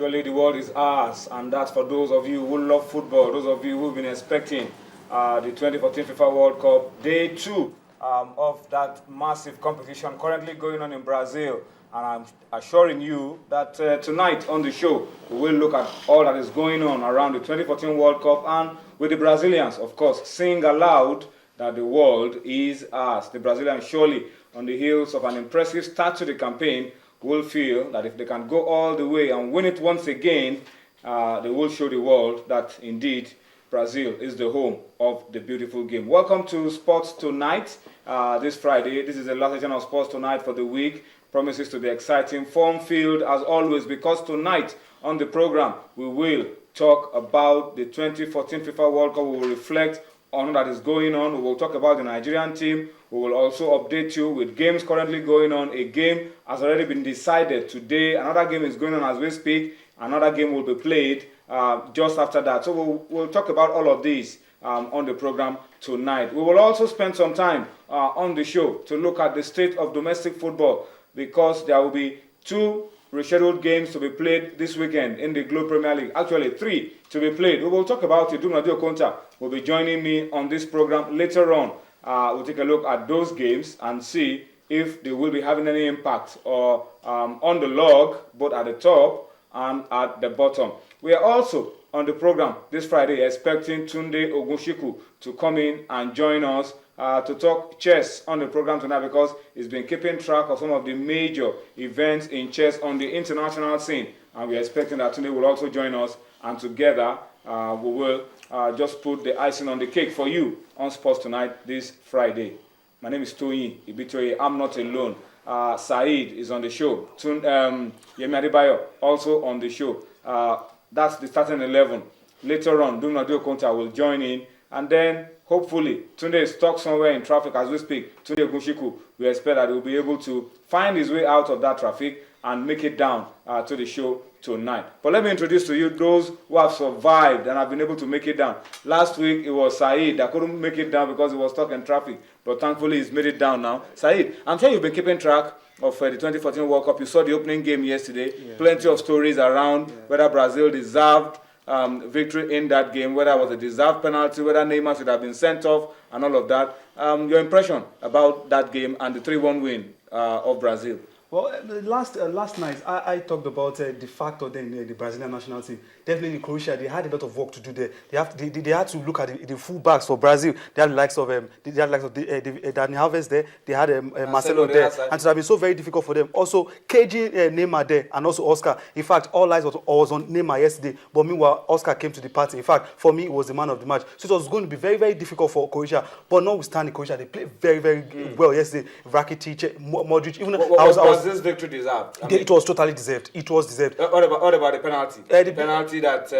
Surely the world is ours, and that's for those of you who love football, those of you who've been expecting the 2014 FIFA World Cup, day 2 of that massive competition currently going on in Brazil. And I'm assuring you that tonight on the show, we will look at all that is going on around the 2014 World Cup, and with the Brazilians, of course, sing aloud that the world is ours. The Brazilians, surely on the heels of an impressive start to the campaign, will feel that if they can go all the way and win it once again, they will show the world that indeed Brazil is the home of the beautiful game. Welcome to Sports Tonight this Friday. This is the last edition of Sports Tonight for the week. Promises to be exciting, fun-filled as always, because tonight on the program we will talk about the 2014 FIFA World Cup. We will reflect on what is going on. We will talk about the Nigerian team. We will also update you with games currently going on. A game has already been decided today. Another game is going on as we speak. Another game will be played just after that. So we'll talk about all of these on the program tonight. We will also spend some time on the show to look at the state of domestic football, because there will be 2 rescheduled games to be played this weekend in the Globe Premier League. Actually, 3 to be played. We will talk about it. Dumnadio Konta will be joining me on this program later on. We'll take a look at those games and see if they will be having any impact or on the log, both at the top and at the bottom. We are also on the program this Friday expecting Tunde Ogunshiku to come in and join us to talk chess on the program tonight, because he's been keeping track of some of the major events in chess on the international scene. And we're expecting that Tunde will also join us, and together we will just put the icing on the cake for you on Sports Tonight this Friday. My name is Toyin Ibitoye. I'm not alone. Saeed is on the show. Yemi Adebayo also on the show. That's the starting 11. Later on, Dumnadio Konta will join in, and then hopefully Tunde is stuck somewhere in traffic as we speak. Tunde Ogunshiku, we expect that he will be able to find his way out of that traffic and make it down to the show tonight. But let me introduce to you those who have survived and have been able to make it down. Last week it was Saeed that couldn't make it down because he was stuck in traffic, but thankfully he's made it down now. Saeed, I'm sure you've been keeping track of the 2014 World Cup. You saw the opening game yesterday. Yeah. Plenty of stories around whether Brazil deserved victory in that game, whether it was a deserved penalty, whether Neymar should have been sent off, and all of that. Your impression about that game and the 3-1 win of Brazil? Well, last night I talked about the factor then the Brazilian national team. Definitely Croatia, they had a lot of work to do there. They had to look at the full backs for Brazil. They had the likes of Dani Alves there. They had Marcelo there, and it would have been so very difficult for them. Also, KG Neymar there, and also Oscar. In fact, all eyes was on Neymar yesterday, but meanwhile Oscar came to the party. In fact, for me, it was the man of the match. So it was going to be very, very difficult for Croatia. But notwithstanding Croatia, they played very, very well yesterday. Rakitic, Modric, even was this victory deserved? It was totally deserved. It was deserved. What about the penalty? The penalty that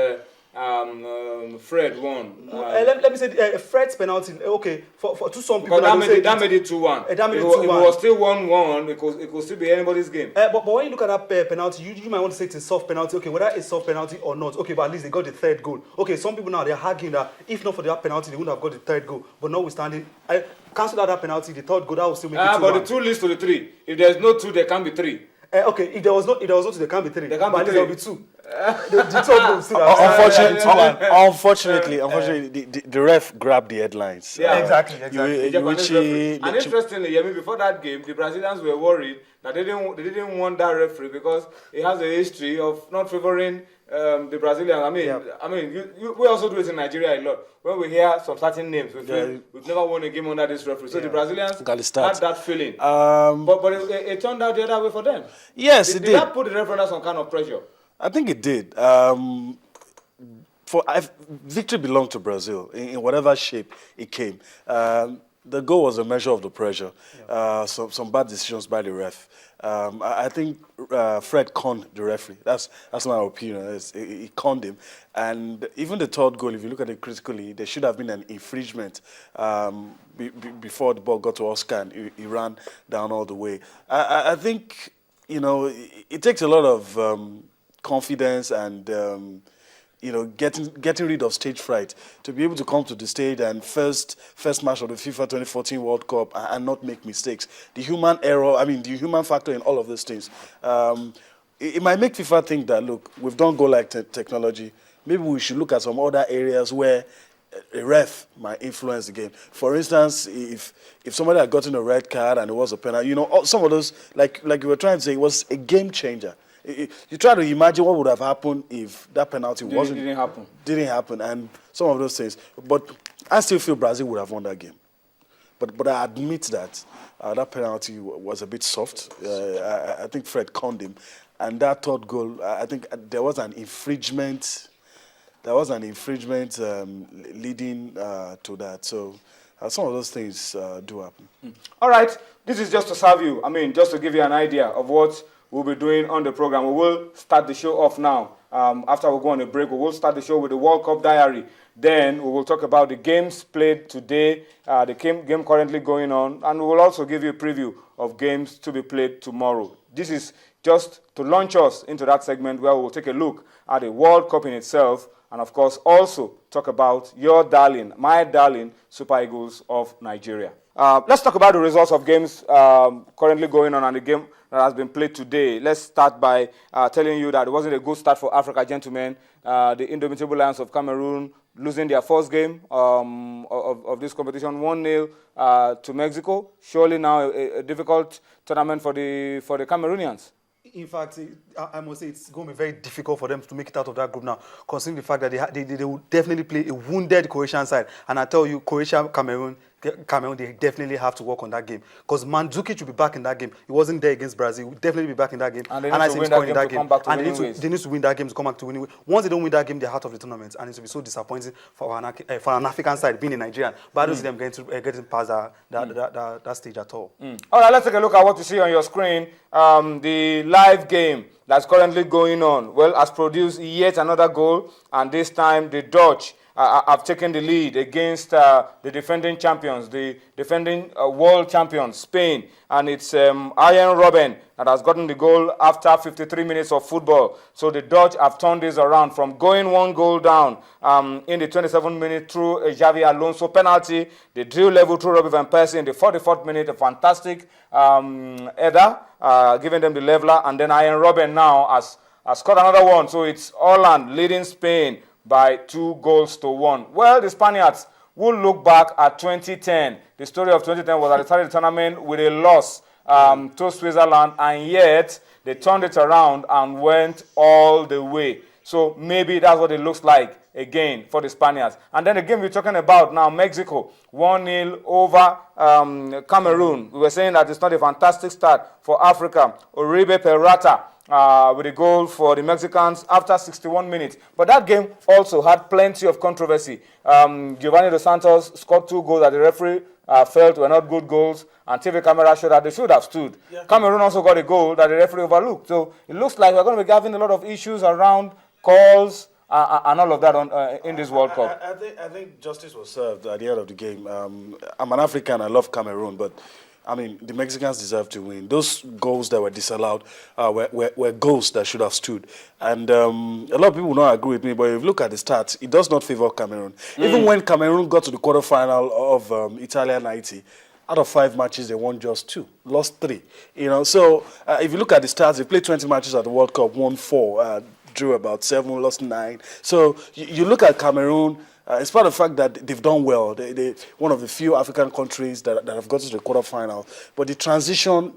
Fred won. Let me say Fred's penalty. Okay, to some people that made it 2-1. If it was still 1-1, it could still be anybody's game. But when you look at that penalty, you might want to say it's a soft penalty. Okay, whether it's a soft penalty or not. Okay, but at least they got the 3rd goal. Okay, some people now they're arguing that if not for that penalty, they wouldn't have got the 3rd goal. But notwithstanding, I cancel out that penalty. The 3rd goal that will still make it 2-1. But the 2 leads to the 3. If there's no 2, there can be 3. Okay, if there was no 2, there can be 3. There can be 3. There will be 2. Unfortunately, the ref grabbed the headlines. Yeah, exactly. And interestingly, before that game, the Brazilians were worried that they didn't want that referee because he has a history of not favoring the Brazilians. We also do it in Nigeria a lot. When we hear some certain names, we feel we've never won a game under this referee. So the Brazilians had that feeling. But it turned out the other way for them. Yes, it did. Did that put the referee under some kind of pressure? I think it did. Victory belonged to Brazil in whatever shape it came. The goal was a measure of the pressure. Some bad decisions by the ref. I think Fred conned the referee. That's my opinion. He conned him. And even the 3rd goal, if you look at it critically, there should have been an infringement before the ball got to Oscar and he ran down all the way. I think, it takes a lot of confidence and getting rid of stage fright to be able to come to the stage and first match of the FIFA 2014 World Cup and not make mistakes. The human error, the human factor in all of these things. it might make FIFA think that, look, we've done goal-like technology. Maybe we should look at some other areas where a ref might influence the game. For instance, if somebody had gotten a red card and it was a penalty, some of those, like you were trying to say, it was a game changer. You try to imagine what would have happened if that penalty didn't happen, and some of those things. But I still feel Brazil would have won that game. But I admit that that penalty was a bit soft. I think Fred conned him, and that third goal, I think there was an infringement. There was an infringement leading to that. So some of those things do happen. All right, this is just to serve you. I mean, just to give you an idea of what we'll be doing on the program. We will start the show off now. After we go on a break, we will start the show with the World Cup diary. Then we will talk about the games played today, the game currently going on, and we will also give you a preview of games to be played tomorrow. This is just to launch us into that segment where we will take a look at the World Cup in itself, and of course also talk about your darling, my darling, Super Eagles of Nigeria. Let's talk about the results of games currently going on and the game that has been played today. Let's start by telling you that it wasn't a good start for Africa, gentlemen. The Indomitable Lions of Cameroon losing their first game of this competition, 1-0 to Mexico. Surely now a difficult tournament for the Cameroonians. In fact, I must say it's going to be very difficult for them to make it out of that group now, considering the fact that they will definitely play a wounded Croatian side. And I tell you, Croatia, Cameroon, they definitely have to work on that game. Because Mandzukic will be back in that game. He wasn't there against Brazil. He will definitely be back in that game. And they need to win that game to come back to winning ways. They need to win that game to come back to winning ways. Once they don't win that game, they're out of the tournament. And it will be so disappointing for an African side, being a Nigerian. But I don't see them getting past that stage at all. All right, let's take a look at what you see on your screen. The live game that's currently going on, has produced yet another goal. And this time, the Dutch have taken the lead against the defending champions, the defending world champions, Spain. And it's Arjen Robben that has gotten the goal after 53 minutes of football. So the Dutch have turned this around from going 1 goal down in the 27th minute through a Xavi Alonso penalty. They drew level through Robbie Van Persie in the 44th minute, a fantastic header, giving them the leveler. And then Arjen Robben now has scored another one. So it's Holland leading Spain by 2-1. Well, the Spaniards will look back at 2010. The story of 2010 was at the start of the tournament with a loss to Switzerland, and yet they turned it around and went all the way. So maybe that's what it looks like again for the Spaniards. And then the game we're talking about now, Mexico, 1-0 over Cameroon. We were saying that it's not a fantastic start for Africa. Uribe Peralta with a goal for the Mexicans after 61 minutes. But that game also had plenty of controversy. Giovanni Dos Santos scored 2 goals that the referee felt were not good goals, and TV camera showed that they should have stood. Yeah. Cameroon also got a goal that the referee overlooked. So it looks like we're going to be having a lot of issues around calls and all of that in this World Cup. I think justice was served at the end of the game. I'm an African, I love Cameroon, but I mean, the Mexicans deserve to win. Those goals that were disallowed were goals that should have stood. And a lot of people will not agree with me, but if you look at the stats, it does not favor Cameroon. Even when Cameroon got to the quarterfinal of Italia 90, out of 5 matches, they won just 2, lost 3. So if you look at the stats, they played 20 matches at the World Cup, won 4, drew about 7, lost 9. So you look at Cameroon. In spite of the fact that they've done well, they one of the few African countries that have got to the quarterfinal. But the transition,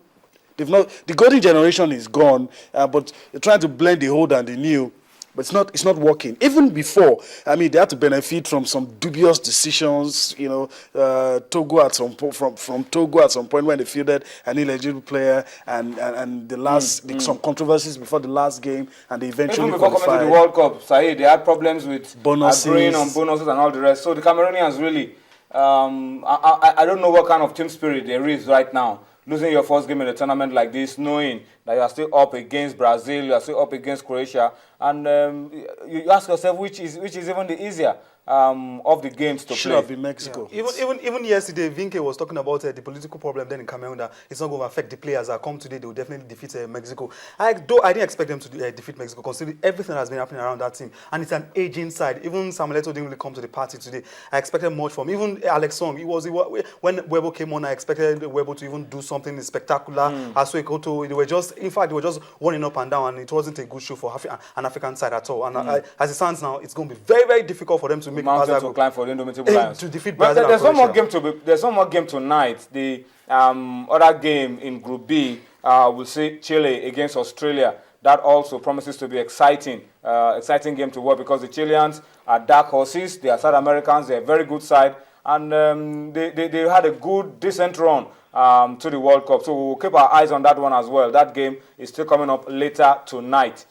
the golden generation is gone, but they're trying to blend the old and the new. But it's not working. Even before, I mean, they had to benefit from some dubious decisions. Togo at some from Togo at some point when they fielded an illegitimate player, and the last some controversies before the last game, and they eventually even before coming to the World Cup, Saeed, they had problems with bonuses, agreeing on bonuses and all the rest. So the Cameroonians really, I don't know what kind of team spirit there is right now. Losing your first game in a tournament like this, knowing that you are still up against Brazil, you are still up against Croatia, and you ask yourself which is even the easier. of the games to Should play. have been Mexico. Even yesterday, Vinke was talking about the political problem then in Cameroon, that it's not going to affect the players that come today. They will definitely defeat Mexico. Though I didn't expect them to defeat Mexico, considering everything that's been happening around that team. And it's an aging side. Even Samuel Eto'o didn't really come to the party today. I expected much from him. Even Alex Song. When Webo came on, I expected Webo to even do something spectacular. Asue Koto, they were just running up and down, and it wasn't a good show for an African side at all. And as it stands now, it's going to be very, very difficult for them to make Mountain to climb for the Indomitable Lions. To defeat But Brazil. there's one more game tonight. The other game in Group B will see Chile against Australia. That also promises to be exciting game to watch, because the Chileans are dark horses. They are South Americans. They're a very good side, and they had a good, decent run to the World Cup. So we'll keep our eyes on that one as well. That game is still coming up later tonight.